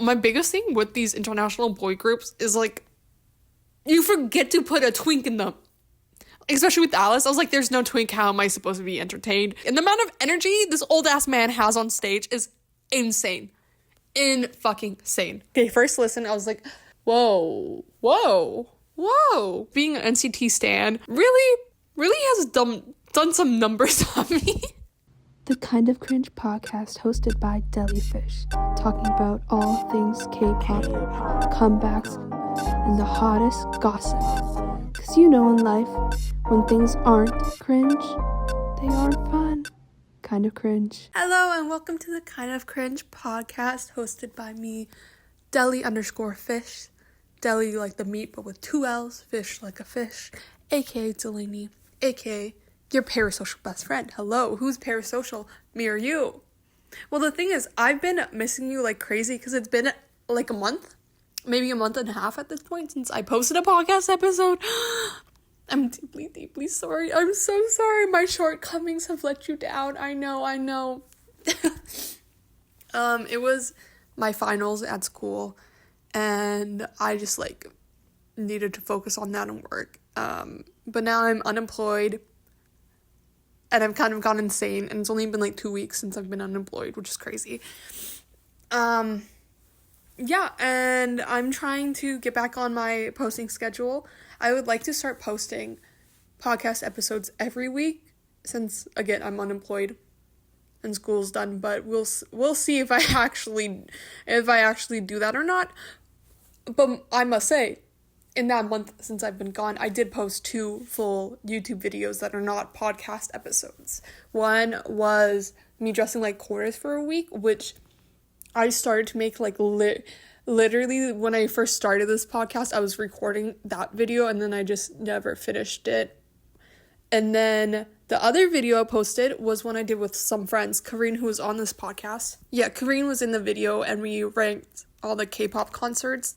my biggest thing with these international boy groups is, like, you forget to put a twink in them. Especially with Alice, I was like, there's no twink, how am I supposed to be entertained? And the amount of energy this old-ass man has on stage is insane. In-fucking-sane. Okay, first listen, I was like, whoa. Being an NCT stan really has done some numbers on me. The Kind of Cringe podcast hosted by Jellyfish, talking about all things K-pop, comebacks, and the hottest gossip. Cause you know in life, when things aren't cringe, they aren't fun. Kind of Cringe. Hello and welcome to the Kind of Cringe podcast hosted by me, Deli_fish. Deli like the meat but with 2 L's, fish like a fish, aka Delaney, aka your parasocial best friend. Hello, who's parasocial? Me or you? Well, the thing is, I've been missing you like crazy because it's been like a month, maybe a month and a half at this point since I posted a podcast episode. I'm deeply sorry. I'm so sorry. My shortcomings have let you down. I know. It was my finals at school, and I just like needed to focus on that and work. But now I'm unemployed, and I've kind of gone insane, and it's only been like 2 weeks since I've been unemployed, which is crazy. Yeah, and I'm trying to get back on my posting schedule. I would like to start posting podcast episodes every week since, again, I'm unemployed and school's done, but we'll see if I actually do that or not. But I must say, in that month since I've been gone, I did post 2 full YouTube videos that are not podcast episodes. One was me dressing like quarters for a week, which I started to make like literally when I first started this podcast, I was recording that video and then I just never finished it. And then the other video I posted was one I did with some friends, Kareen, who was on this podcast. Yeah, Kareen was in the video and we ranked all the K-pop concerts.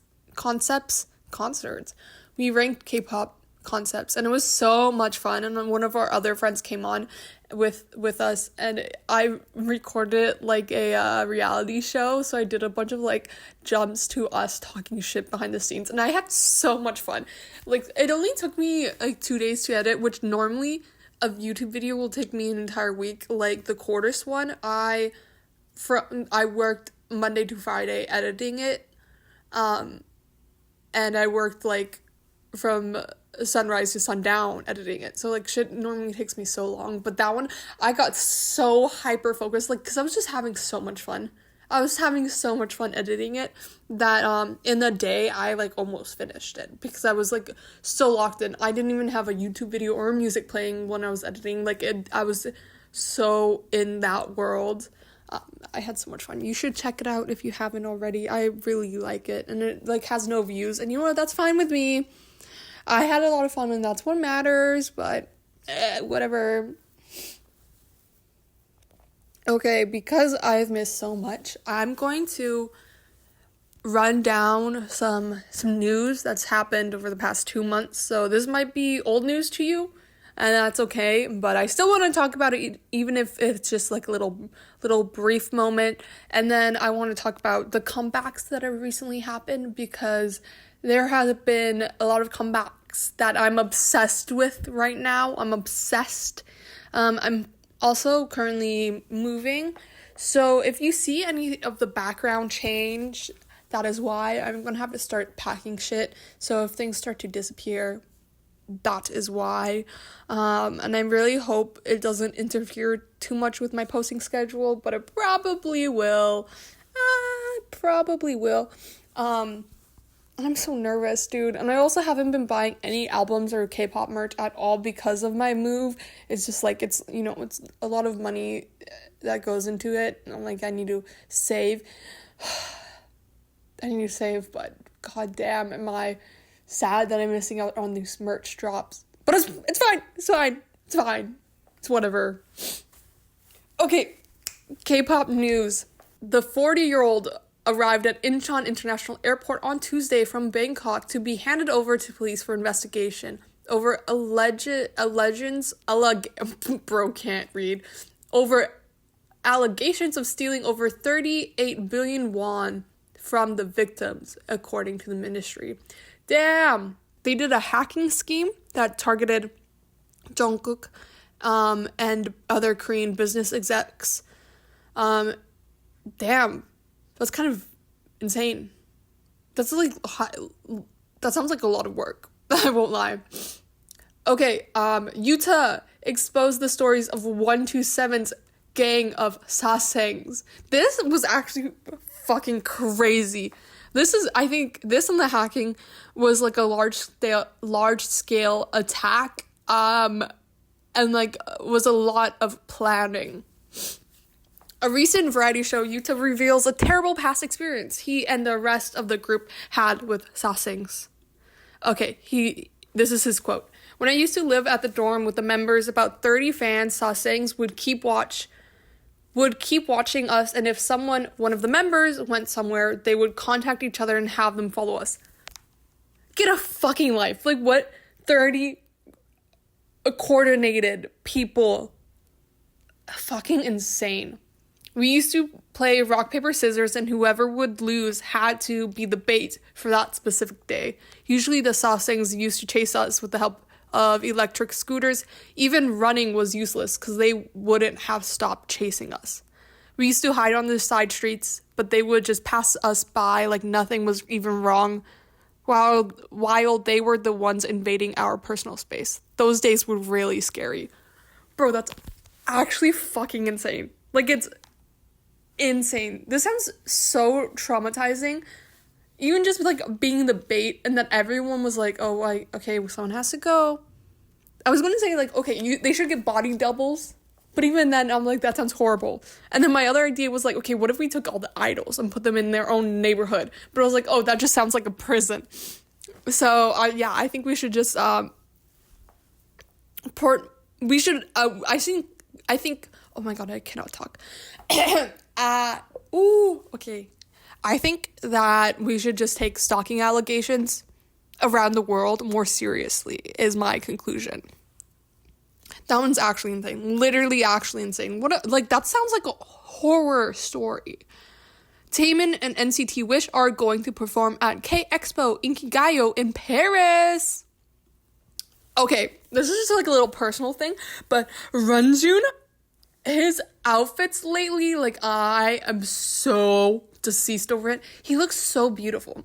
We ranked K-pop concepts and it was so much fun, and then one of our other friends came on with us and I recorded it like a reality show, so I did a bunch of like jumps to us talking shit behind the scenes and I had so much fun. Like, it only took me like 2 days to edit, which normally a YouTube video will take me an entire week. Like the quarters one, I worked Monday to Friday editing it, and I worked like from sunrise to sundown editing it, so like shit normally takes me so long, but that one I got so hyper focused, like because I was just having so much fun editing it that in the day I like almost finished it because I was like so locked in. I didn't even have a YouTube video or music playing when I was editing. Like I was so in that world. I had so much fun. You should check it out if you haven't already. I really like it, and it like has no views, and you know what, that's fine with me. I had a lot of fun and that's what matters, but whatever. Okay, because I've missed so much, I'm going to run down some news that's happened over the past 2 months. So this might be old news to you, and that's okay, but I still want to talk about it even if it's just like a little brief moment. And then I want to talk about the comebacks that have recently happened, because there has been a lot of comebacks that I'm obsessed with right now. I'm obsessed. I'm also currently moving, so if you see any of the background change, that is why. I'm gonna have to start packing shit, so if things start to disappear, that is why. And I really hope it doesn't interfere too much with my posting schedule, but it probably will. I'm so nervous, dude. And I also haven't been buying any albums or K-pop merch at all because of my move. It's just like, it's, you know, it's a lot of money that goes into it. And I'm like, I need to save. But goddamn, am I sad that I'm missing out on these merch drops. But it's fine. It's whatever. Okay, K-pop news. The 40-year-old arrived at Incheon International Airport on Tuesday from Bangkok to be handed over to police for investigation over allegations of stealing over 38 billion won from the victims, according to the ministry. Damn! They did a hacking scheme that targeted Jungkook and other Korean business execs. Damn. That's kind of insane. That's like, that sounds like a lot of work. I won't lie. Okay, Utah exposed the stories of 127's gang of sasaengs. This was actually fucking crazy. I think this and the hacking was like a large scale attack, and like was a lot of planning. A recent variety show, Yuta reveals a terrible past experience he and the rest of the group had with sasaengs. Okay, this is his quote. When I used to live at the dorm with the members, about 30 fans, sasaengs would keep watching us, and if one of the members went somewhere, they would contact each other and have them follow us. Get a fucking life. Like, what? 30 coordinated people. Fucking insane. We used to play rock, paper, scissors, and whoever would lose had to be the bait for that specific day. Usually the sasaengs used to chase us with the help of electric scooters. Even running was useless because they wouldn't have stopped chasing us. We used to hide on the side streets, but they would just pass us by like nothing was even wrong, while they were the ones invading our personal space. Those days were really scary. Bro, that's actually fucking insane. Like, it's insane. This sounds so traumatizing. Even just like being the bait, and that everyone was like, oh, okay, well, someone has to go. I was going to say, like, okay, they should get body doubles. But even then, I'm like, that sounds horrible. And then my other idea was like, okay, what if we took all the idols and put them in their own neighborhood? But I was like, oh, that just sounds like a prison. So, I think we should just, I think, oh my god, I cannot talk. Okay. I think that we should just take stalking allegations around the world more seriously, is my conclusion. That one's actually insane. Literally actually insane. That sounds like a horror story. Taemin and NCT Wish are going to perform at K-Expo Inkigayo in Paris. Okay, this is just like a little personal thing, but Runjun, his outfits lately, like, I am so deceased over it. He looks so beautiful.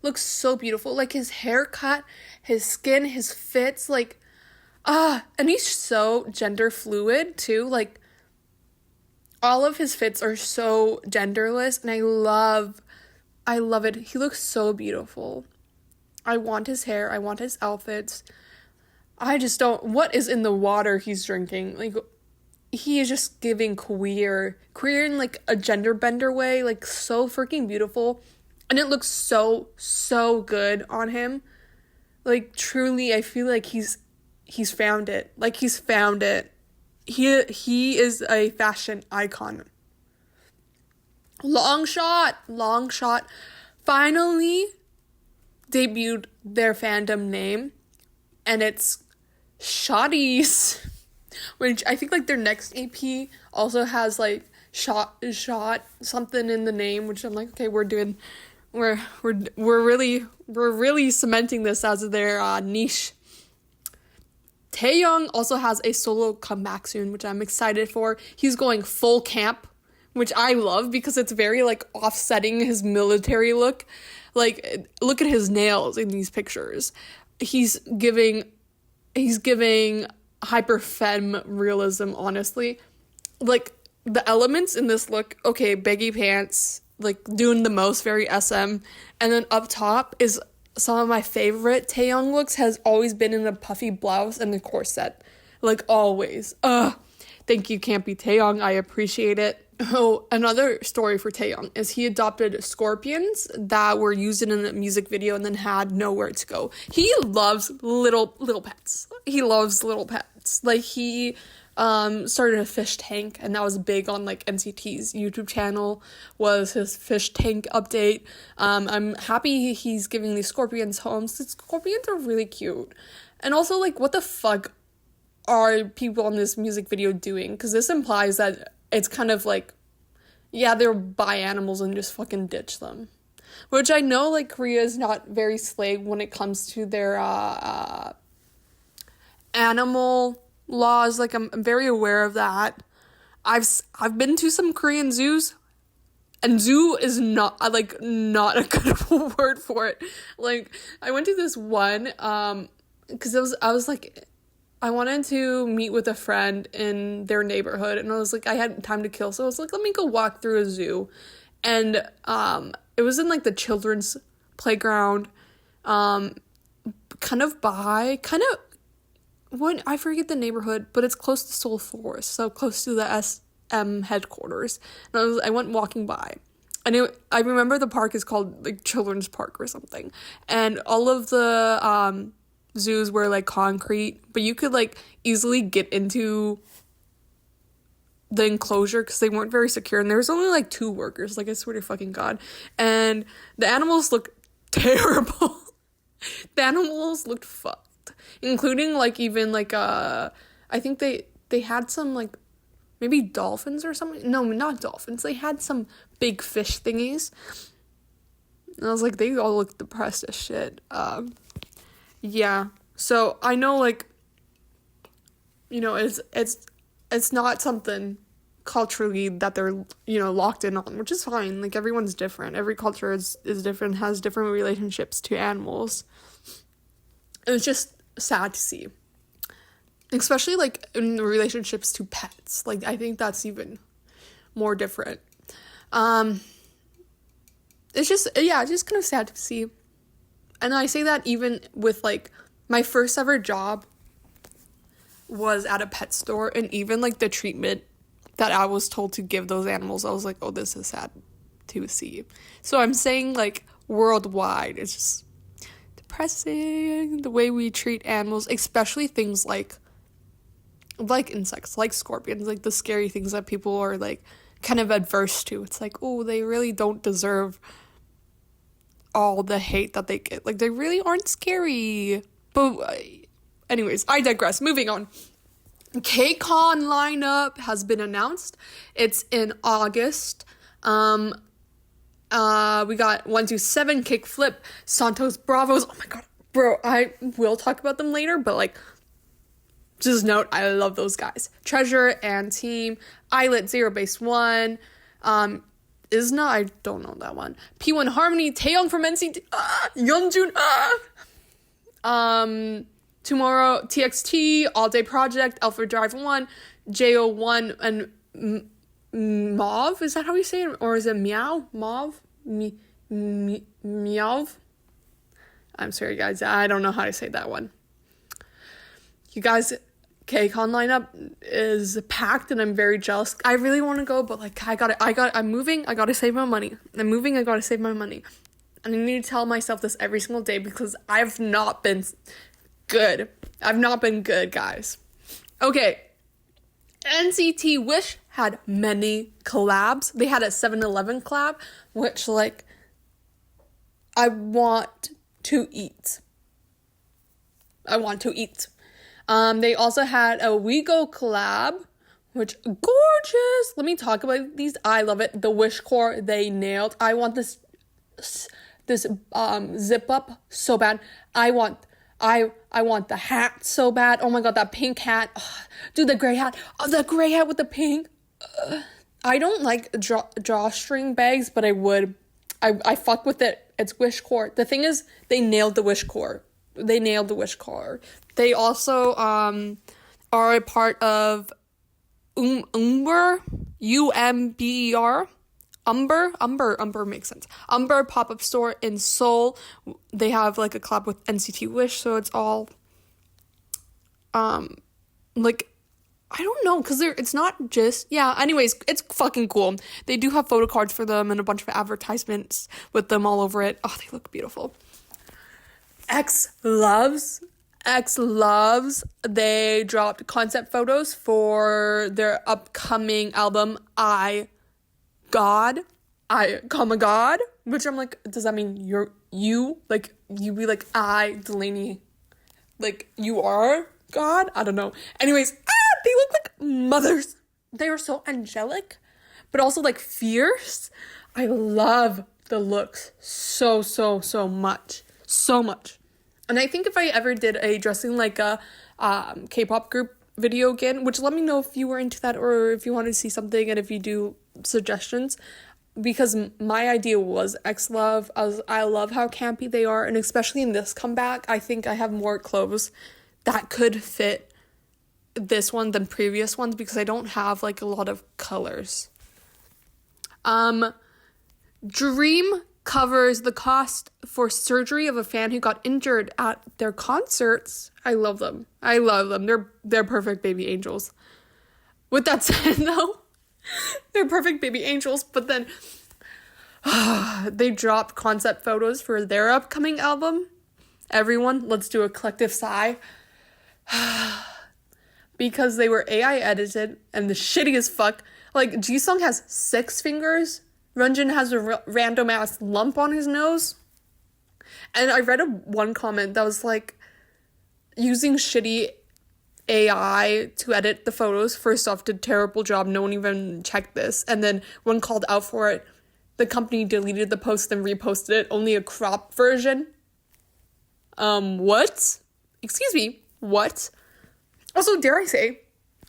Like, his haircut, his skin, his fits, like, and he's so gender fluid too. Like, all of his fits are so genderless, and I love it. He looks so beautiful. I want his hair. I want his outfits. I just don't. What is in the water he's drinking? Like, he is just giving queer in like a gender bender way, like so freaking beautiful. And it looks so good on him. Like, truly, I feel like he's found it. Like, he's found it. He is a fashion icon. Long shot finally debuted their fandom name, and it's Shotties, which I think like their next EP also has like shot something in the name, which I'm like, okay, we're really cementing this as their niche. Taehyung also has a solo comeback soon, which I'm excited for. He's going full camp, which I love because it's very like offsetting his military look. Like, look at his nails in these pictures. He's giving hyper femme realism, honestly. Like, the elements in this look, okay, baggy pants, like doing the most, very SM, and then up top is some of my favorite Taehyung looks has always been in a puffy blouse and a corset. Like, always. Thank you, Campy Taehyung. I appreciate it. Oh, another story for Taehyung is he adopted scorpions that were used in a music video and then had nowhere to go. He loves little pets. He loves little pets. Like, he started a fish tank, and that was big on like NCT's YouTube channel, was his fish tank update. I'm happy he's giving these scorpions homes. The scorpions are really cute. And also, like, what the fuck are people in this music video doing? Because this implies that it's kind of like Yeah, they'll buy animals and just fucking ditch them. Which I know, like, Korea is not very slave when it comes to their animal laws. Like, I'm very aware of that. I've been to some Korean zoos, and zoo is not a good word for it. Like, I went to this one, because I was like, I wanted to meet with a friend in their neighborhood, and I was like, I had time to kill, so I was like, let me go walk through a zoo. And it was in like the children's playground, kind of when I forget the neighborhood, but it's close to Seoul Forest, so close to the SM headquarters. And I went walking by, and I remember the park is called like Children's Park or something, and all of the zoos were like concrete, but you could like easily get into the enclosure because they weren't very secure, and there was only like 2 workers, like, I swear to fucking God. And the animals looked terrible. The animals looked fucked, including like even like I think they had some like maybe dolphins or something. No, not dolphins. They had some big fish thingies, and I was like, they all look depressed as shit. Yeah, so I know, like, you know, it's not something culturally that they're, you know, locked in on, which is fine. Like, everyone's different. Every culture is different, has different relationships to animals. It's just sad to see, especially like in relationships to pets. Like, I think that's even more different. It's just kind of sad to see. And I say that even with, like, my first ever job was at a pet store, and even, like, the treatment that I was told to give those animals, I was like, oh, this is sad to see. So I'm saying, like, worldwide, it's just depressing, the way we treat animals, especially things like insects, like scorpions, like the scary things that people are, like, kind of adverse to. It's like, oh, they really don't deserve all the hate that they get. Like, they really aren't scary. But anyways, I digress. Moving on. KCON lineup has been announced. It's in August. We got 127, Kickflip, Santos Bravos. Oh my god, bro, I will talk about them later, but, like, just note, I love those guys. Treasure and Team, Islet, Zero Base 1, Isna, I don't know that one. P1 Harmony, Taeyong from NCT, Yeonjun, Tomorrow, TXT, All Day Project, Alpha Drive 1, JO1, and Mauve, is that how we say it? Or is it Meow? Mauve? Meow? I'm sorry, guys, I don't know how to say that one. You guys, KCON lineup is packed, and I'm very jealous. I really want to go, but, like, I'm moving, I gotta save my money. I'm moving, I gotta save my money. And I need to tell myself this every single day, because I've not been good. I've not been good, guys. Okay. NCT Wish had many collabs. They had a 7-Eleven collab, which, like, I want to eat. They also had a WeGo collab, which, gorgeous. Let me talk about these. I love it. The Wish core, they nailed. I want this zip up so bad. I want the hat so bad. Oh my god, that pink hat. Ugh. Dude, the gray hat. Oh, the gray hat with the pink. Ugh. I don't like drawstring bags, but I would. I fuck with it. It's Wish core. The thing is, they nailed the Wish core. They also are a part of Umber, UMBER. Umber makes sense. Umber pop-up store in Seoul. They have, like, a collab with NCT Wish, so it's all like, I don't know, because it's not just, yeah, anyways, it's fucking cool. They do have photo cards for them and a bunch of advertisements with them all over it. Oh, they look beautiful. X Loves, they dropped concept photos for their upcoming album, I, comma God, which I'm like, does that mean you be like, I, Delaney, like, you are God? I don't know. Anyways, they look like mothers. They are so angelic, but also like fierce. I love the looks so much. So much. And I think if I ever did a dressing like a K-pop group video again, which let me know if you were into that or if you want to see something and if you do suggestions, because my idea was X-Love. I love how campy they are, and especially in this comeback, I think I have more clothes that could fit this one than previous ones because I don't have like a lot of colors. Dream covers the cost for surgery of a fan who got injured at their concerts. I love them. They're perfect baby angels. With that said, though, they're perfect baby angels, but then they dropped concept photos for their upcoming album. Everyone, let's do a collective sigh. Because they were AI edited and the shitty as fuck. Like, Jisung has 6 fingers. Renjun has a random ass lump on his nose. And I read one comment that was like, using shitty AI to edit the photos, first off, did a terrible job. No one even checked this. And then when called out for it, the company deleted the post and reposted it, only a crop version. What? Excuse me, what? Also, dare I say,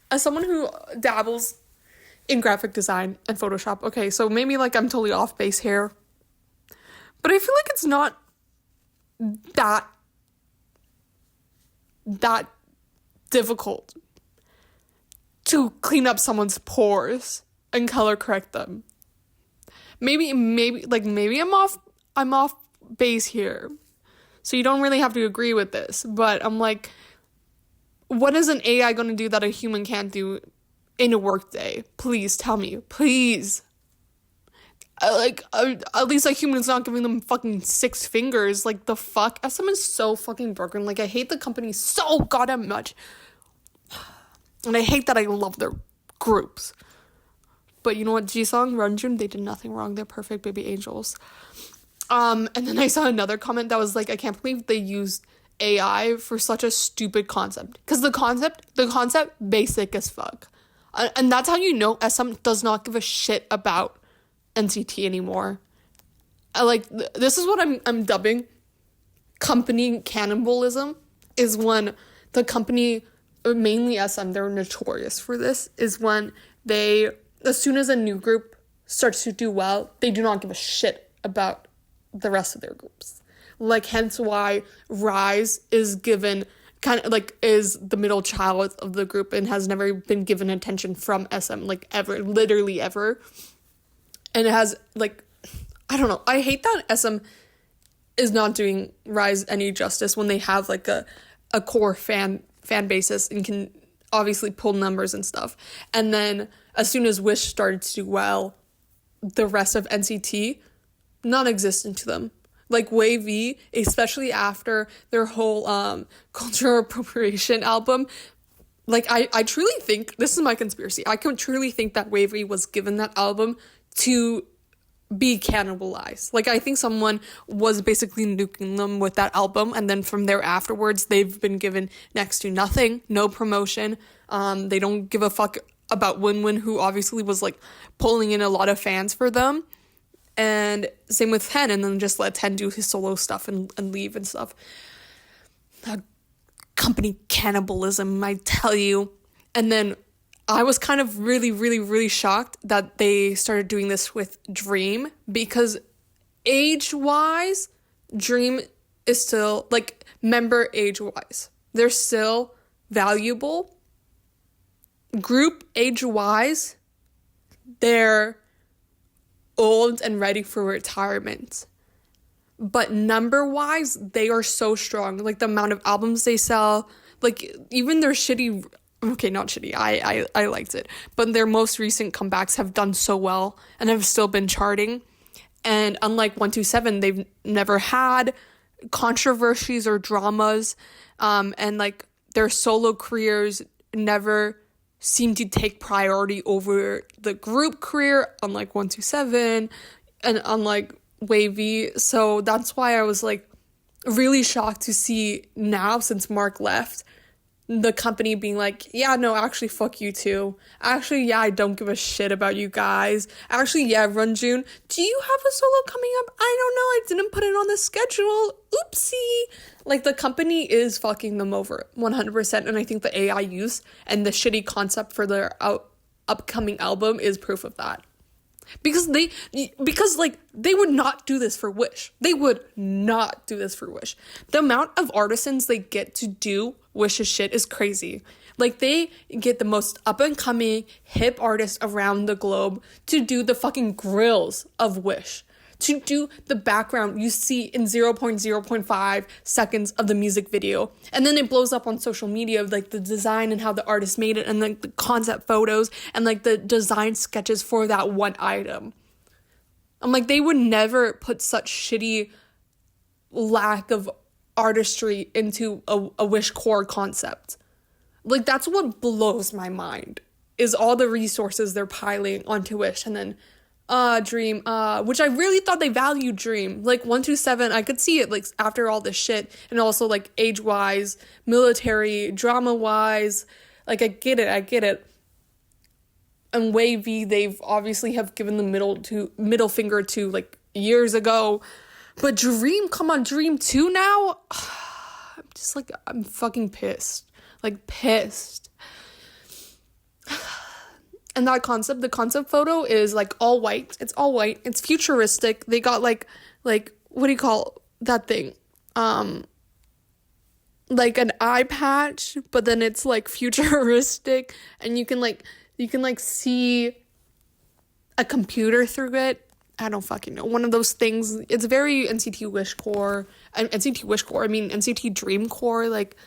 as someone who dabbles in graphic design and Photoshop, okay, so maybe like I'm totally off base here, but I feel like it's not that difficult to clean up someone's pores and color correct them. Maybe I'm off base here, so you don't really have to agree with this, but I'm like, what is an AI going to do that a human can't do in a workday? Please tell me. Please. At least a human's not giving them fucking 6 fingers. Like, the fuck? SM is so fucking broken. Like, I hate the company so goddamn much. And I hate that I love their groups. But you know what? Jisung, Renjun, they did nothing wrong. They're perfect baby angels. And then I saw another comment that was like, I can't believe they used AI for such a stupid concept. Because the concept, basic as fuck. And that's how you know SM does not give a shit about NCT anymore. This is what I'm dubbing company cannibalism, is when the company, mainly SM, they're notorious for this, is when they, as soon as a new group starts to do well, they do not give a shit about the rest of their groups. Like, hence why Rise is given is the middle child of the group and has never been given attention from SM, like, ever, literally ever. And it has, like, I don't know, I hate that SM is not doing Rise any justice when they have, like, a core fan basis and can obviously pull numbers and stuff. And then, as soon as Wish started to do well, the rest of NCT, non-existent to them. Like, WayV, especially after their whole cultural appropriation album, like, I truly think, this is my conspiracy, I can truly think that WayV was given that album to be cannibalized. Like, I think someone was basically nuking them with that album, and then from there afterwards, they've been given next to nothing, no promotion. They don't give a fuck about Win-Win, who obviously was, like, pulling in a lot of fans for them. And same with Ten, and then just let Ten do his solo stuff and leave and stuff. Company cannibalism, I tell you. And then I was kind of really shocked that they started doing this with Dream, because age-wise, Dream is still, like, member age-wise, they're still valuable. Group age-wise, they're old and ready for retirement. But number-wise, they are so strong. Like, the amount of albums they sell, like, even their shitty, okay, not shitty, I liked it, but their most recent comebacks have done so well and have still been charting. And unlike 127, they've never had controversies or dramas, and, like, their solo careers never seem to take priority over the group career, unlike 127 and unlike WayV. So that's why I was, like, really shocked to see now, since Mark left, the company being like, yeah, no, actually, fuck you too. Actually, yeah, I don't give a shit about you guys. Actually, yeah, Runjun, do you have a solo coming up? I don't know, I didn't put it on the schedule. Oopsie. Like, the company is fucking them over 100%, and I think the AI use and the shitty concept for their upcoming album is proof of that. Because they would not do this for Wish. They would not do this for Wish. The amount of artisans they get to do Wish's shit is crazy. Like, they get the most up-and-coming hip artists around the globe to do the fucking grills of Wish. To do the background you see in 0.0.5 seconds of the music video. And then it blows up on social media of, like, the design and how the artist made it, and, like, the concept photos and, like, the design sketches for that one item. I'm like, they would never put such shitty lack of artistry into a Wish core concept. Like, that's what blows my mind, is all the resources they're piling onto Wish. And then Dream, which I really thought they valued Dream. Like, 127, I could see it, like, after all this shit, and also, like, age-wise, military, drama-wise, like, I get it. And Wavy, they've obviously have given the middle finger to, like, years ago. But Dream, come on, Dream 2 now? I'm just, like, I'm fucking pissed. Like, pissed. And that concept, the concept photo is, like, all white. It's all white. It's futuristic. They got, like, what do you call that thing? Like, an eye patch, but then it's, like, futuristic. And you can see a computer through it. I don't fucking know. One of those things. It's very NCT Wish Core. NCT Dream Core, like,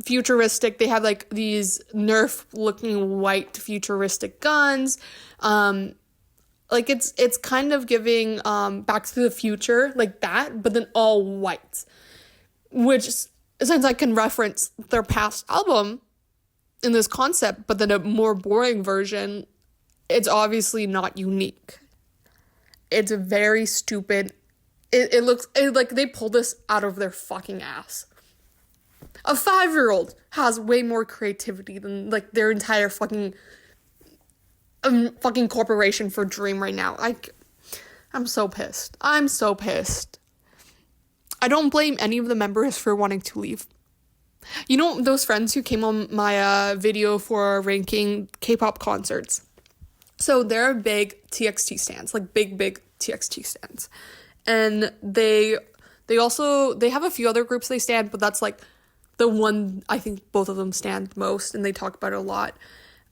futuristic. They have, like, these Nerf looking white futuristic guns. Like, it's kind of giving Back to the Future, like that, but then all white, which, since I can reference their past album in this concept, but then a more boring version, it's obviously not unique. It's very stupid. It looks like they pulled this out of their fucking ass. A 5-year-old has way more creativity than, like, their entire fucking corporation for Dream right now. I'm so pissed. I don't blame any of the members for wanting to leave. You know, those friends who came on my video for ranking K-pop concerts. So they're big TXT stans, like big TXT stans. And they have a few other groups they stand, but that's, like, the one I think both of them stand most, and they talk about it a lot.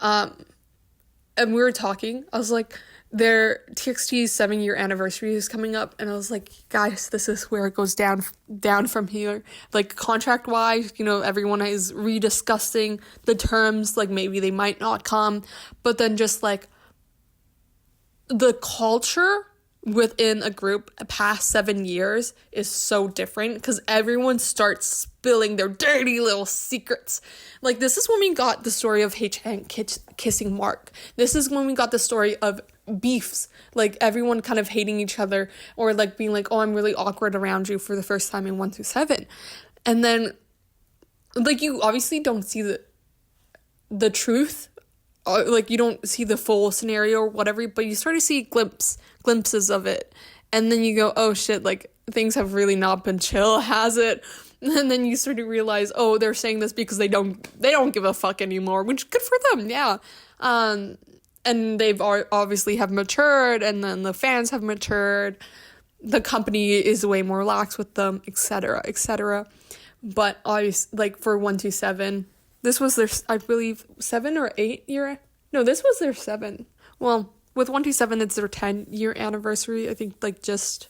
And we were talking, I was like, their TXT's 7-year anniversary is coming up, and I was like, guys, this is where it goes down from here. Like, contract-wise, you know, everyone is rediscussing the terms, like, maybe they might not come, but then just, like, the culture within a group past 7 years is so different, because everyone starts spilling their dirty little secrets. Like, this is when we got the story of Haechan kissing Mark. This is when we got the story of beefs, like everyone kind of hating each other, or, like, being like, oh, I'm really awkward around you for the first time in 127. And then, like, you obviously don't see the truth, like, you don't see the full scenario or whatever, but you start to see glimpses of it, and then you go, oh shit, like, things have really not been chill, has it? And then you start to realize, oh, they're saying this because they don't give a fuck anymore, which, good for them, yeah. And they've obviously have matured, and then the fans have matured, the company is way more lax with them, etc. But obviously, like, for 127, this was their, I believe, 7 or 8 year. No, this was their 7. Well, with 127, it's their 10-year anniversary. I think, like, just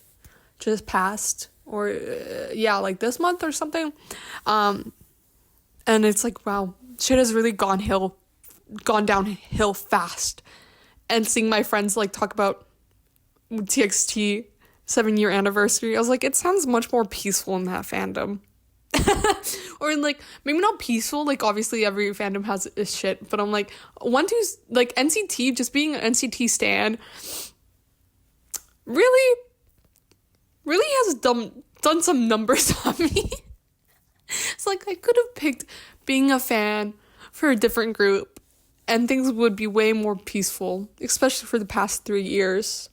passed, or like this month or something. And it's like, wow, shit has really gone downhill fast. And seeing my friends, like, talk about TXT 7-year anniversary, I was like, it sounds much more peaceful in that fandom. Or, like, maybe not peaceful, like, obviously every fandom has its shit, but I'm like, like, NCT, just being an NCT stan really has done some numbers on me. It's like, I could have picked being a fan for a different group, and things would be way more peaceful, especially for the past 3 years.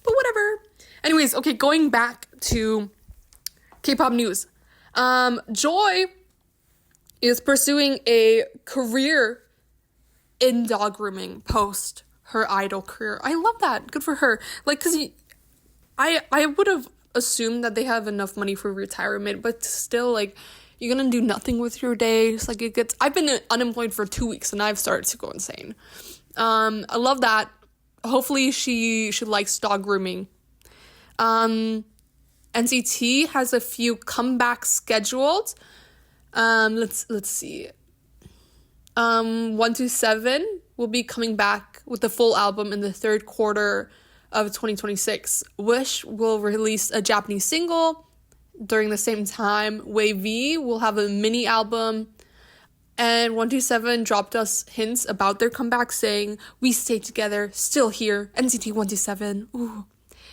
But whatever. Anyways, okay, going back to K-pop news. Joy is pursuing a career in dog grooming post her idol career. I love that. Good for her. Like, because I would have assumed that they have enough money for retirement, but still, like, you're gonna do nothing with your days. Like, I've been unemployed for 2 weeks and I've started to go insane. I love that. Hopefully she likes dog grooming. NCT has a few comebacks scheduled. Let's see. 127 will be coming back with the full album in the third quarter of 2026. Wish will release a Japanese single during the same time. Wavy will have a mini album. And 127 dropped us hints about their comeback, saying, "We stay together, still here, NCT 127. Ooh."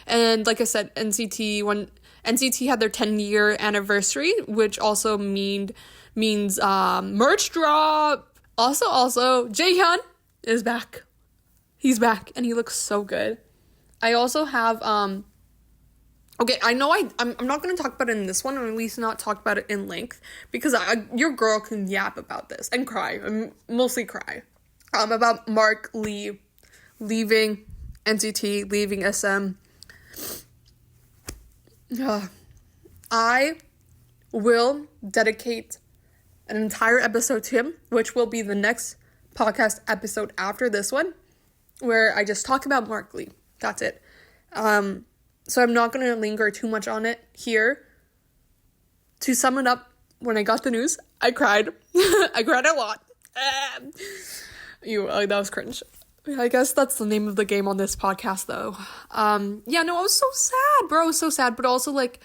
And like I said, NCT had their 10-year anniversary, which also means merch drop. Also, Jaehyun is back. He's back, and he looks so good. I also have okay, I know I'm not going to talk about it in this one, or at least not talk about it in length, because your girl can yap about this and cry, mostly cry, about Mark Lee leaving NCT, leaving SM. I will dedicate an entire episode to him, which will be the next podcast episode after this one, where I just talk about Mark Lee. That's it. So I'm not going to linger too much on it here. To sum it up, when I got the news, I cried. I cried a lot. That was cringe. I guess that's the name of the game on this podcast, though. I was so sad, bro. So sad. But also, like,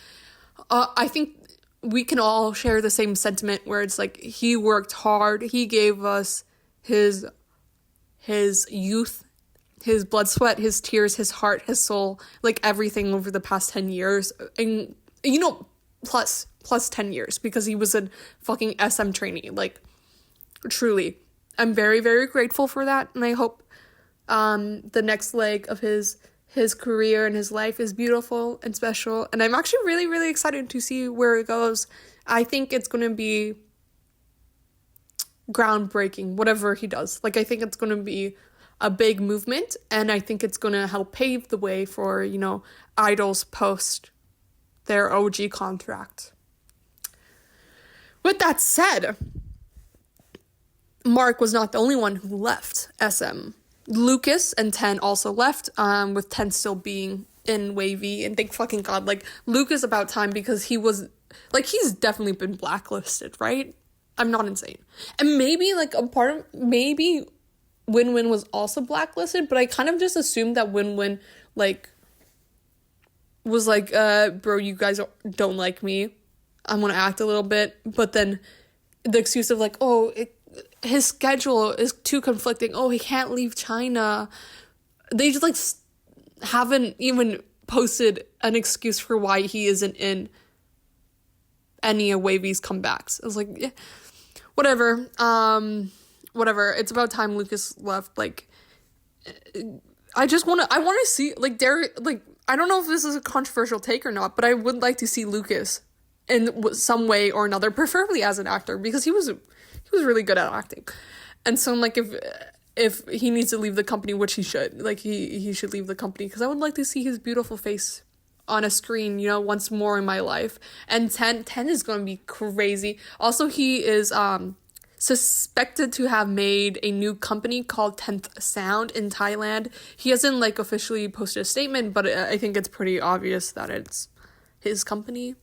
I think we can all share the same sentiment where it's like, he worked hard. He gave us his youth, his blood, sweat, his tears, his heart, his soul, like everything over the past 10 years. And, plus 10 years, because he was a fucking SM trainee. Like, truly. I'm very, very grateful for that. And I hope the next leg of his career and his life is beautiful and special. And I'm actually really, really excited to see where it goes. I think it's going to be groundbreaking, whatever he does. Like, I think it's going to be a big movement, and I think it's going to help pave the way for, idols post their OG contract. With that said, Mark was not the only one who left SM. Lucas and Ten also left, with Ten still being in Wavy, and thank fucking God, like, Lucas about time, because he was, like, he's definitely been blacklisted, right? I'm not insane. And maybe, like, maybe Win-Win was also blacklisted, but I kind of just assumed that Win-Win, like, was like, bro, you guys don't like me, I'm gonna act a little bit, but then the excuse of, like, his schedule is too conflicting, he can't leave China. They just, like, haven't even posted an excuse for why he isn't in any of Wavy's comebacks. I was like, yeah, whatever, it's about time Lucas left. Like, I want to see, like, Derek, like, I don't know if this is a controversial take or not, but I would like to see Lucas in some way or another, preferably as an actor, because he was really good at acting. And so, like, if he needs to leave the company, which he should, like, he should leave the company, because I would like to see his beautiful face on a screen, once more in my life. And 10 is going to be crazy. Also, he is suspected to have made a new company called 10th Sound in Thailand. He hasn't, like, officially posted a statement, but I think it's pretty obvious that it's his company.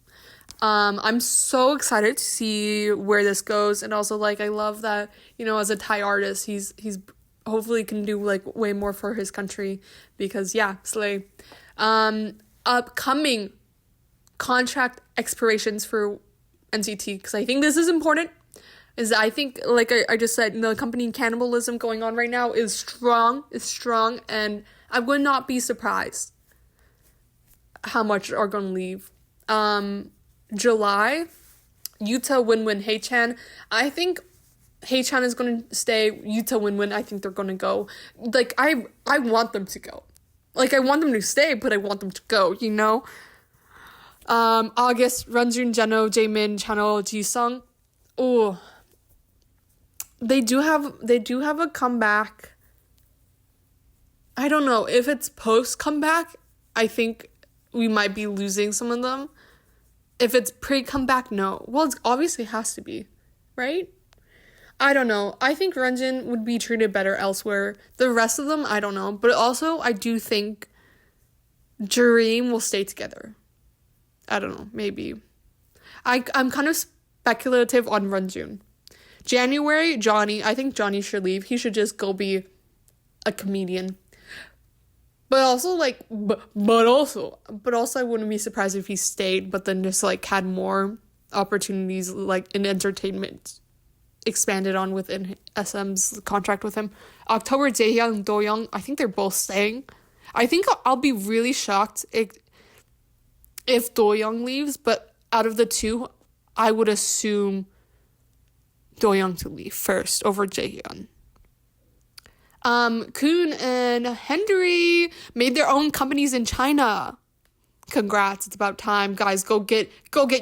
I'm so excited to see where this goes, and also, like, I love that, as a Thai artist, he's hopefully can do, like, way more for his country, because, yeah, slay. Upcoming contract expirations for NCT, because I think this is important, is I think, like I just said, the company cannibalism going on right now is strong, and I would not be surprised how much are going to leave. July, Yuta, Win-Win, Haechan. I think Haechan is going to stay. Yuta, Winwin, I think they're going to go. Like, I want them to go. Like, I want them to stay, but I want them to go, you know? August, Renjun, Jeno, Jaemin, Channel, Jisung. Oh, they do have a comeback. I don't know if it's post comeback. I think we might be losing some of them. If it's pre comeback, no. Well, it obviously has to be, right? I don't know. I think Renjun would be treated better elsewhere. The rest of them, I don't know. But also, I do think Dream will stay together. I don't know, maybe. I'm kind of speculative on Renjun. January, Johnny. I think Johnny should leave. He should just go be a comedian. But also, like, but also, I wouldn't be surprised if he stayed, but then just, like, had more opportunities, like, in entertainment expanded on within SM's contract with him. October, Jaehyun and Do-young. I think they're both staying. I think I'll be really shocked if Do-young leaves, but out of the two, I would assume Do-young to leave first over Jaehyun. Kun and Henry made their own companies in China. Congrats, it's about time. Guys, go get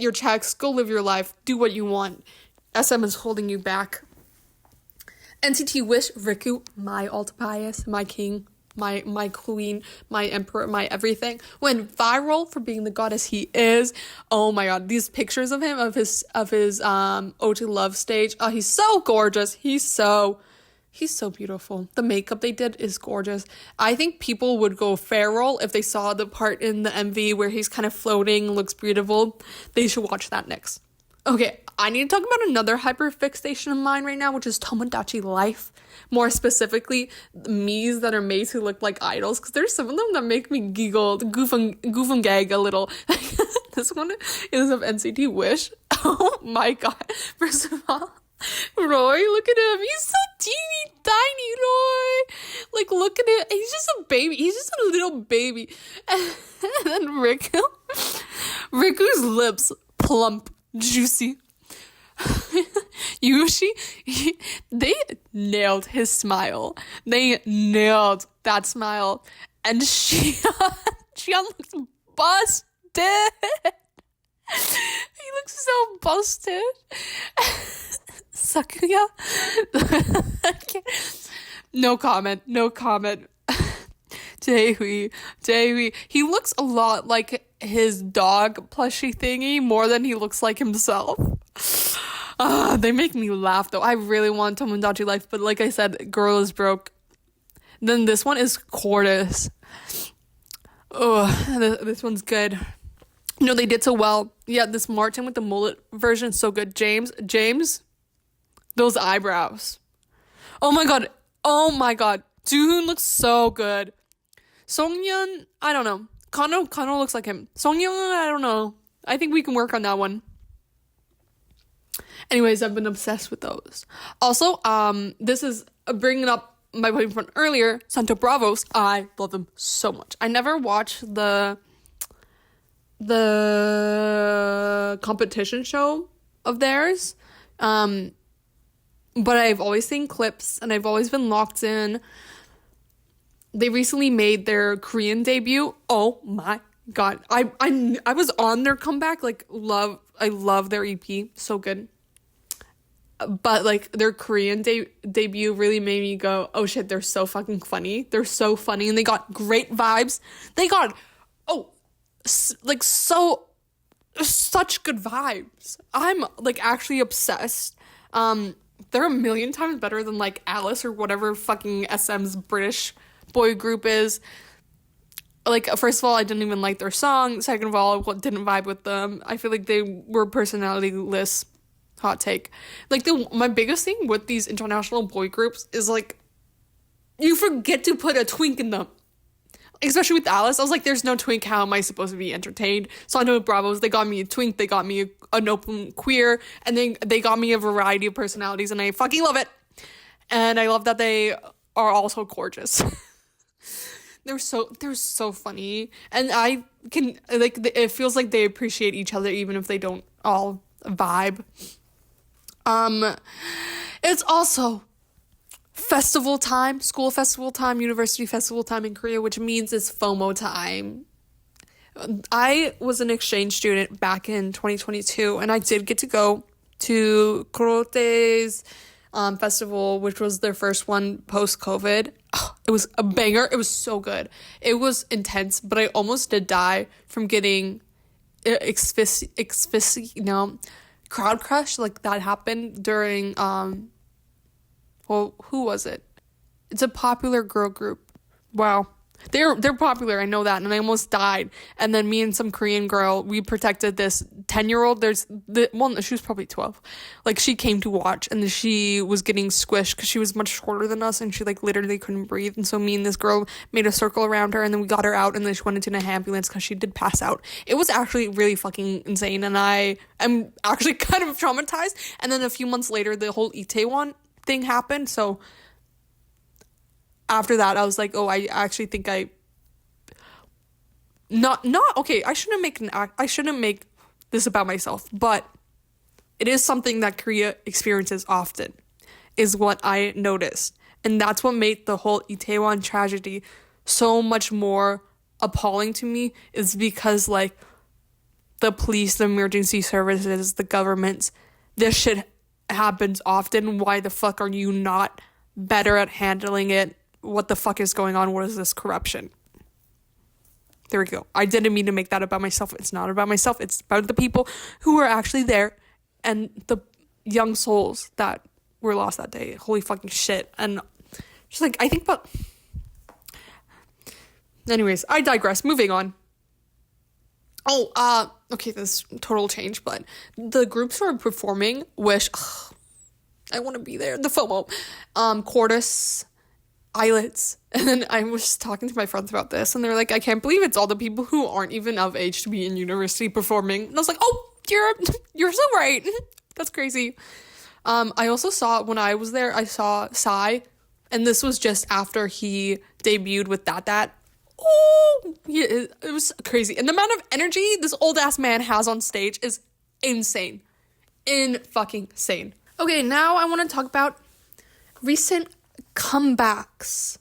your checks, go live your life, do what you want. SM is holding you back. NCT Wish, Riku, my alt bias, my king, my queen, my emperor, my everything, went viral for being the goddess he is. Oh my god, these pictures of him, of his Ode to Love stage. Oh, he's so gorgeous. He's so beautiful. The makeup they did is gorgeous. I think people would go feral if they saw the part in the MV where he's kind of floating, looks beautiful. They should watch that next. Okay, I need to talk about another hyperfixation of mine right now, which is Tomodachi Life. More specifically, me's that are made to look like idols, because there's some of them that make me giggle, goof and gag a little. This one is of NCT Wish. Oh my god. First of all, Roy, look at him. He's so teeny tiny, Roy. Like, look at it. He's just a baby. He's just a little baby. And then Riku's lips, plump, juicy. Yushi, they nailed his smile. They nailed that smile. And Xian looks busted. He looks so busted. Sakuya. No comment. Jaehui. He looks a lot like his dog plushie thingy more than he looks like himself. They make me laugh though. I really want Tomodachi Life, but like I said, girl is broke. Then this one is Cordis. Oh, this one's good. No, they did so well. Yeah, this Martin with the mullet version is so good. James, those eyebrows. Oh my god. Joohoon looks so good. Songyeon, I don't know. Kano looks like him. Songyeon, I don't know. I think we can work on that one. Anyways, I've been obsessed with those. Also, this is bringing up my point from earlier, Santo Bravos. I love them so much. I never watched the competition show of theirs, but I've always seen clips and I've always been locked in. They recently made their Korean debut. Oh my god, I was on their comeback. Like, I love their EP, so good. But like their Korean debut really made me go, oh shit, they're so fucking funny. They're so funny, and they got great vibes. They got such good vibes. I'm like actually obsessed. They're a million times better than like Alice or whatever fucking SM's British boy group is. Like, first of all, I didn't even like their song. Second of all, I didn't vibe with them. I feel like they were personality-less. Hot take. Like, my biggest thing with these international boy groups is like, you forget to put a twink in them. Especially with Alice, I was like, there's no twink, how am I supposed to be entertained? So I know Bravos, they got me a twink, they got me an open queer, and then they got me a variety of personalities, and I fucking love it. And I love that they are also gorgeous. They're so funny, and I can, like, it feels like they appreciate each other even if they don't all vibe. It's also festival time, school festival time, university festival time in Korea, which means it's FOMO time. I was an exchange student back in 2022, and I did get to go to Korote's festival, which was their first one post-COVID. Oh, it was a banger. It was so good. It was intense, but I almost did die from getting crowd crush. Like, that happened during well, who was it? It's a popular girl group. Wow. They're popular, I know that, and I almost died. And then me and some Korean girl, we protected this 10-year-old. She was probably 12. Like, she came to watch, and she was getting squished because she was much shorter than us, and she, like, literally couldn't breathe. And so me and this girl made a circle around her, and then we got her out, and then she went into an ambulance because she did pass out. It was actually really fucking insane, and I am actually kind of traumatized. And then a few months later, the whole Itaewon thing happened, so after that I was like, oh, I actually think I I shouldn't make this about myself, but it is something that Korea experiences often, is what I noticed. And that's what made the whole Itaewon tragedy so much more appalling to me, is because, like, the police, the emergency services, the governments, this shit happens often. Why the fuck are you not better at handling it? What the fuck is going on? What is this corruption? There we go. I didn't mean to make that about myself. It's not about myself. It's about the people who were actually there and the young souls that were lost that day. Holy fucking shit. And just like, I think about... Anyways, I digress. Moving on. Oh, okay, this total change, but the groups who are performing, Wish, I want to be there, the FOMO, Cordis, Eyelets, and then I was talking to my friends about this, and they're like, I can't believe it's all the people who aren't even of age to be in university performing, and I was like, oh, you're so right, that's crazy. I also saw, when I was there, I saw Psy, and this was just after he debuted with That. Oh, it was crazy. And the amount of energy this old ass man has on stage is insane. Fucking sane. Okay, now I want to talk about recent comebacks.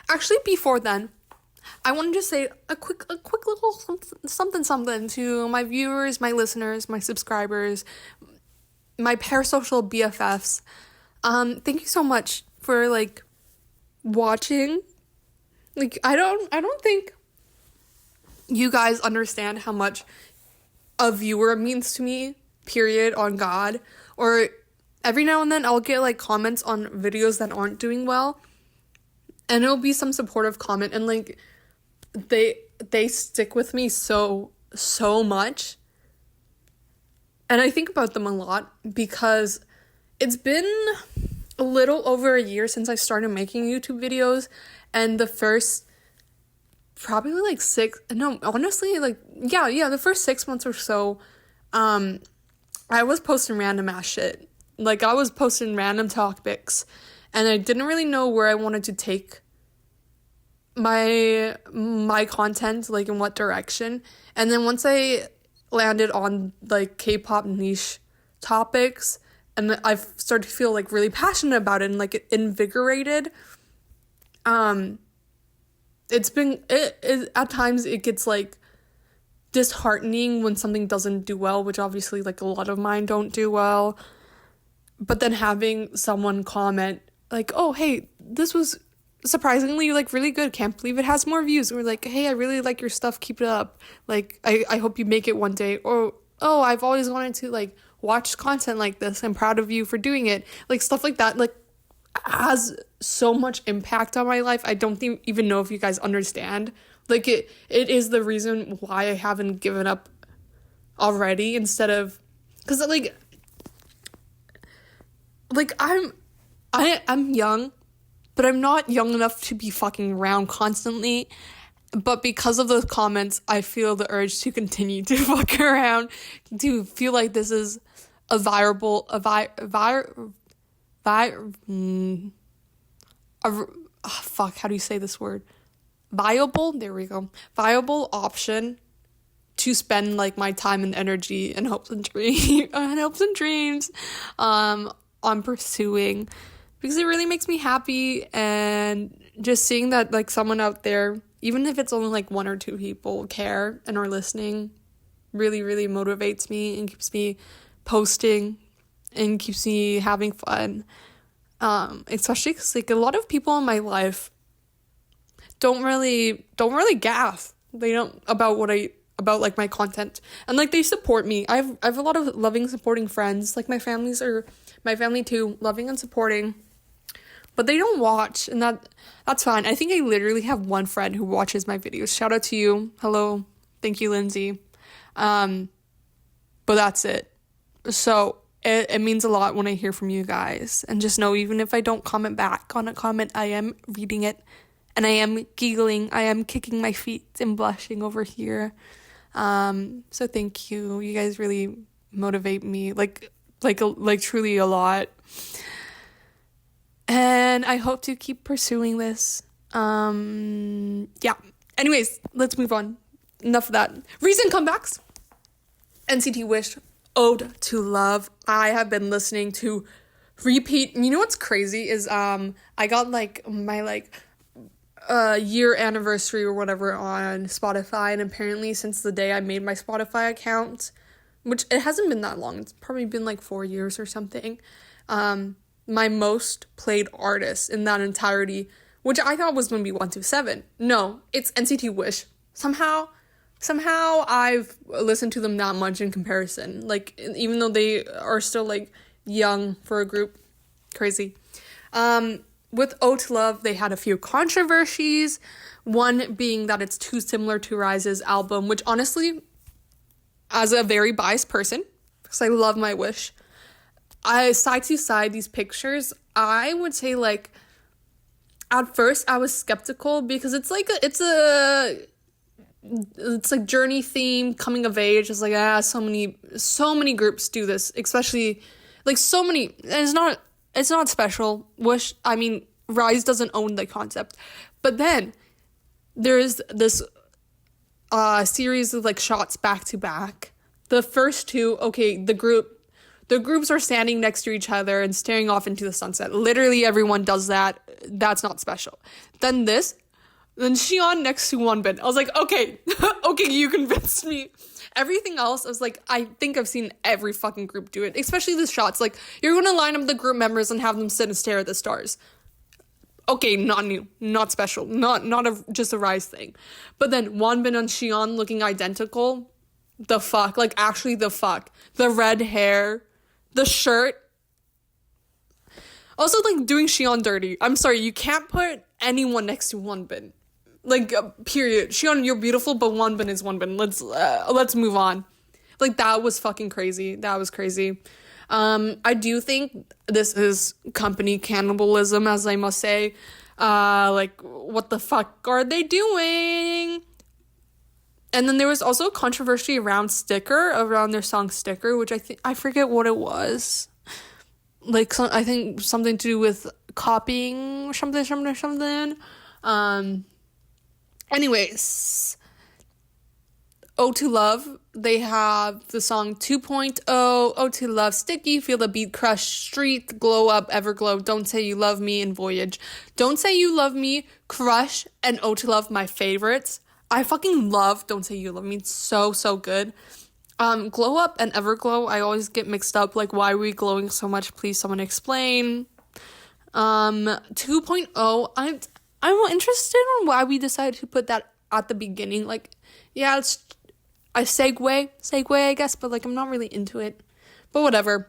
Actually, before then, I want to just say a quick little something to my viewers, my listeners, my subscribers, my parasocial BFFs. Thank you so much for, like, watching. Like, I don't think you guys understand how much a viewer means to me, period, on God. Or every now and then I'll get, like, comments on videos that aren't doing well, and it'll be some supportive comment, and, like, they stick with me so much. And I think about them a lot because it's been a little over a year since I started making YouTube videos, and the first probably like the first 6 months or so, I was posting random ass shit. Like, I was posting random topics, and I didn't really know where I wanted to take my content, like, in what direction. And then once I landed on, like, K-pop niche topics, and I've started to feel, like, really passionate about it and, like, invigorated. It's been, it at times it gets, like, disheartening when something doesn't do well, which obviously, like, a lot of mine don't do well. But then having someone comment, like, oh, hey, this was surprisingly, like, really good, can't believe it has more views, or, like, hey, I really like your stuff, keep it up, like, I hope you make it one day, or, oh, I've always wanted to, like, watch content like this, I'm proud of you for doing it, like, stuff like that, like, has so much impact on my life. I don't even know if you guys understand. Like, it is the reason why I haven't given up already, instead of, because, like I'm young, but I'm not young enough to be fucking around constantly. But because of those comments, I feel the urge to continue to fuck around, to feel like this is a viable there we go, viable option to spend, like, my time and energy and hopes and dreams on pursuing, because it really makes me happy. And just seeing that like someone out there, even if it's only like 1 or 2 people, care and are listening, really, really motivates me and keeps me posting and keeps me having fun. Especially because like a lot of people in my life don't really gaff. They don't about like my content, and like they support me. I have a lot of loving, supporting friends. Like my family too, loving and supporting, but they don't watch, and that's fine. I think I literally have one friend who watches my videos. Shout out to you. Hello. Thank you, Lindsay. But that's it. So it means a lot when I hear from you guys, and just know, even if I don't comment back on a comment, I am reading it, and I am giggling, I am kicking my feet and blushing over here. So thank you. You guys really motivate me, like truly a lot. And I hope to keep pursuing this. Yeah. Anyways, let's move on. Enough of that. Recent comebacks. NCT Wish, Ode to Love. I have been listening to repeat. You know what's crazy is I got like my year anniversary or whatever on Spotify, and apparently since the day I made my Spotify account, which it hasn't been that long, it's probably been like 4 years or something, my most played artist in that entirety, which I thought was going to be 127. No, it's NCT Wish. Somehow I've listened to them that much in comparison, like even though they are still like young for a group. Crazy. With Ode to Love, they had a few controversies. One being that it's too similar to Rise's album, which honestly, as a very biased person, because I love my Wish, side to side, these pictures, I would say like, at first I was skeptical because it's like journey theme, coming of age. It's like, so many groups do this, especially like so many. It's not special. Wish, I mean, Rise doesn't own the concept. But then there is this series of like shots back to back. The first two, okay, the groups are standing next to each other and staring off into the sunset. Literally everyone does that. That's not special. Then Xion next to Wonbin. I was like, okay, you convinced me. Everything else, I was like, I think I've seen every fucking group do it, especially the shots. Like, you're gonna line up the group members and have them sit and stare at the stars. Okay, not new, not special, not just a Rise thing. But then Wonbin and Xion looking identical. The fuck, like actually the fuck. The red hair, the shirt. Also, like doing Xion dirty. I'm sorry, you can't put anyone next to Wonbin. Like, period. Xion, you're beautiful, but Wonbin is Wonbin. Let's move on. Like, that was fucking crazy. That was crazy. I do think this is company cannibalism, as I must say. Like, what the fuck are they doing? And then there was also a controversy around their song Sticker, which I forget what it was. Like, I think something to do with copying something. Anyways, Ode to Love, they have the song 2.0, Ode to Love, Sticky, Feel the Beat, Crush, Street, Glow Up, Everglow, Don't Say You Love Me, and Voyage. Don't Say You Love Me, Crush, and Ode to Love, my favorites. I fucking love Don't Say You Love Me. It's so, so good. Glow Up and Everglow, I always get mixed up. Like, why are we glowing so much? Please, someone explain. 2.0, I'm interested in why we decided to put that at the beginning. Like, yeah, it's a segue, I guess, but like, I'm not really into it. But whatever.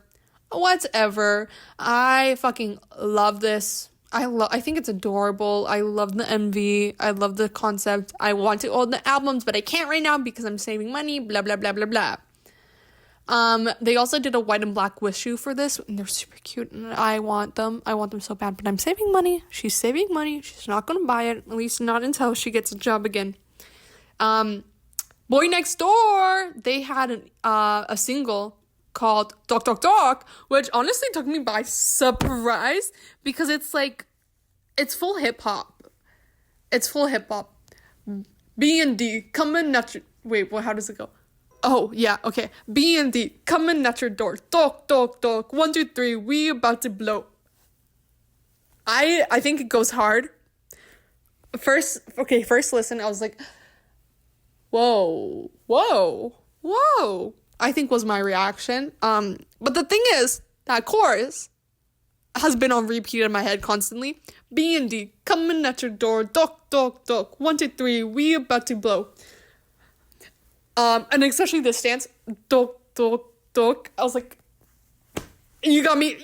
I fucking love this. I think it's adorable. I love the MV. I love the concept. I want to own the albums, but I can't right now because I'm saving money, blah, blah, blah, blah, blah. They also did a white and black wish shoe for this, and they're super cute, and I want them so bad, but I'm saving money. She's saving money. She's not gonna buy it, at least not until she gets a job again. Boy Next Door, they had a single called Doc Doc Doc, which honestly took me by surprise, because it's full hip-hop. It's full hip-hop. B&D, coming at you. Wait, how does it go? Oh, yeah, okay. B and D, coming at your door. Talk, talk, talk. 1, 2, 3, we about to blow. I think it goes hard. First listen, I was like, whoa, whoa, whoa. I think was my reaction. But the thing is, that chorus has been on repeat in my head constantly. B and D, coming at your door. Talk, talk, talk. 1, 2, 3, we about to blow. And especially this stance, talk, talk, talk. I was like, you got me,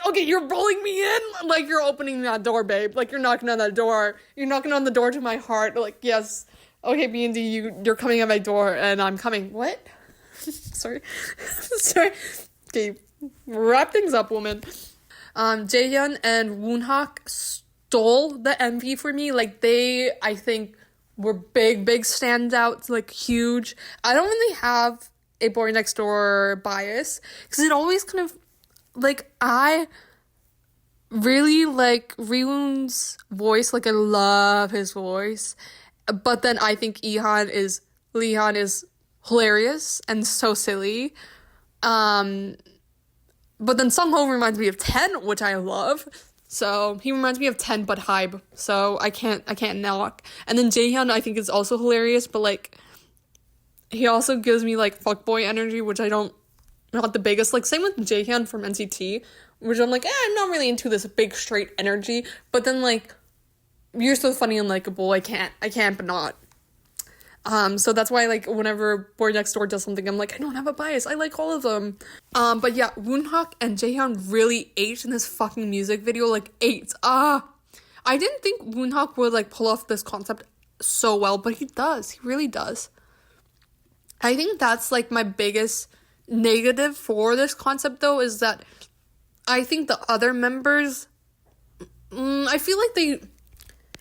okay, you're rolling me in, like, you're opening that door, babe, like, you're knocking on that door, you're knocking on the door to my heart, like, yes, okay, B&D, you're coming at my door, and I'm coming, what? sorry, okay, wrap things up, woman. Jaehyun and Woonhak stole the MV for me, like, they, I think, were big standouts, like, huge. I don't really have a Boy Next Door bias, because it always kind of, like, I really like Ryun's voice, like, I love his voice, but then I think Lehan is hilarious and so silly, but then Sungho reminds me of 10, which I love, so he reminds me of 10 but Hybe, so I can't knock, and then Jaehyun I think is also hilarious, but, like, he also gives me, like, fuckboy energy, which I don't, not the biggest, like, same with Jaehyun from NCT, which I'm like, I'm not really into this big straight energy, but then, like, you're so funny and likable, I can't but not. So that's why, like, whenever Boy Next Door does something, I'm like, I don't have a bias, I like all of them. But yeah, Woonhak and Jaehyun really ate in this fucking music video, like, ate. I didn't think Woonhak would, like, pull off this concept so well, but he does, he really does. I think that's, like, my biggest negative for this concept, though, is that I think the other members, I feel like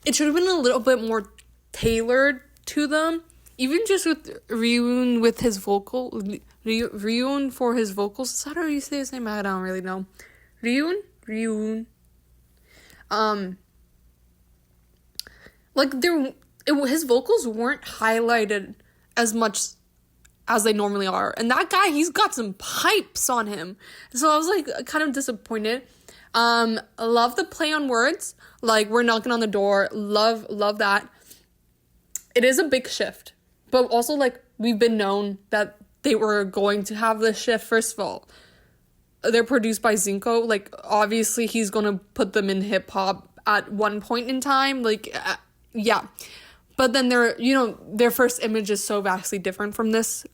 it should have been a little bit more tailored to them, even just with Ryun with his Ryun for his vocals. Is that how you say his name? I don't really know. Ryun. Like, his vocals weren't highlighted as much as they normally are, and that guy, he's got some pipes on him, so I was, like, kind of disappointed. Love the play on words, like, we're knocking on the door, love that. It is a big shift, but also, like, we've been known that they were going to have this shift. First of all, they're produced by Zinko, like, obviously he's gonna put them in hip-hop at one point in time, like, yeah. But then their first image is so vastly different from this,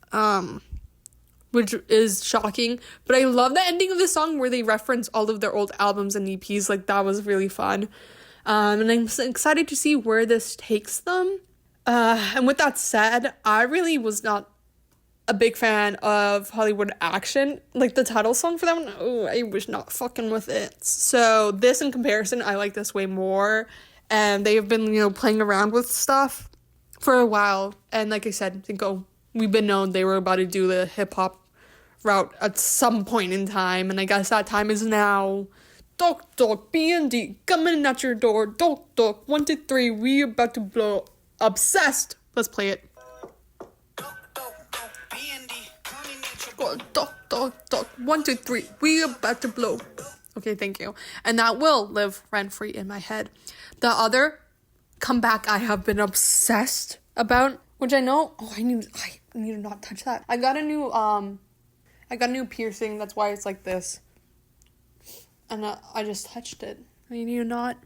which is shocking. But I love the ending of the song where they reference all of their old albums and EPs. Like, that was really fun. And I'm excited to see where this takes them. And with that said, I really was not a big fan of Hollywood Action. Like, the title song for that one, I was not fucking with it. So this, in comparison, I like this way more. And they have been, playing around with stuff for a while. And like I said, we've been known they were about to do the hip-hop route at some point in time. And I guess that time is now. Talk, talk, B&D, coming at your door. Talk, talk, 1, 2, 3, we about to blow. Obsessed. Let's play it. Talk, talk, talk, 1, 2, 3, we about to blow. Okay, thank you. And that will live rent-free in my head. The other comeback I have been obsessed about, which I know, I need to not touch that. I got a new piercing, that's why it's like this. And I just touched it. I need to not.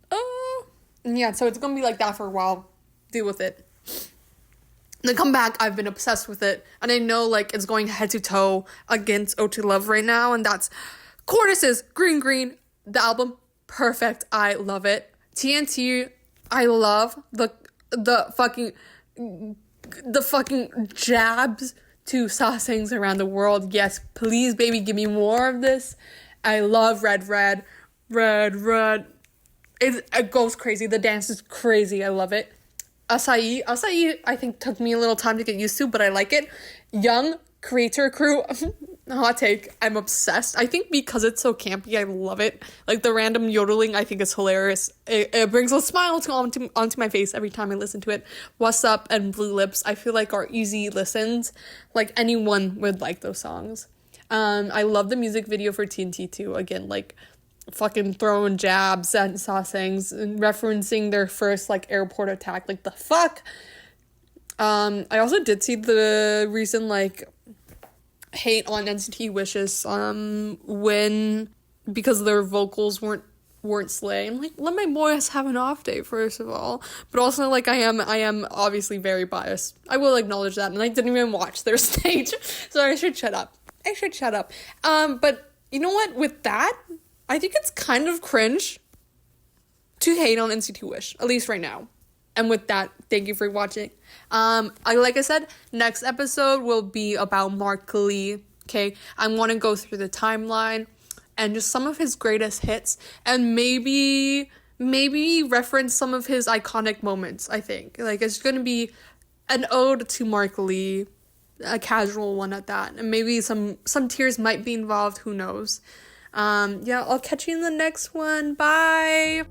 Oh. Yeah, so it's gonna be like that for a while. Deal with it. The comeback, I've been obsessed with it. And I know, like, it's going head to toe against O2 Love right now, and that's Cortis's Green, the album, perfect. I love it. TNT, I love the fucking jabs to sasaengs around the world. Yes, please, baby, give me more of this. I love red. It goes crazy. The dance is crazy. I love it. Acai, I think, took me a little time to get used to, but I like it. Young creator crew. Hot take, I'm obsessed. I think because it's so campy, I love it. Like, the random yodeling, I think is hilarious. It brings a smile onto my face every time I listen to it. What's Up and Blue Lips, I feel like are easy listens. Like, anyone would like those songs. I love the music video for TNT too. Again, like, fucking throwing jabs at sasaengs and referencing their first, like, airport attack. Like, the fuck? I also did see the recent, like, hate on NCT Wishes because their vocals weren't slaying. Like, let my boys have an off day, first of all. But also, like, I am obviously very biased. I will acknowledge that, and I didn't even watch their stage, so I should shut up. But you know what? With that, I think it's kind of cringe to hate on NCT Wish, at least right now. And with that, thank you for watching. Like I said, next episode will be about Mark Lee. Okay, I want to go through the timeline and just some of his greatest hits, and maybe reference some of his iconic moments. I think, like, it's gonna be an ode to Mark Lee, a casual one at that, and maybe some tears might be involved. Who knows? I'll catch you in the next one. Bye.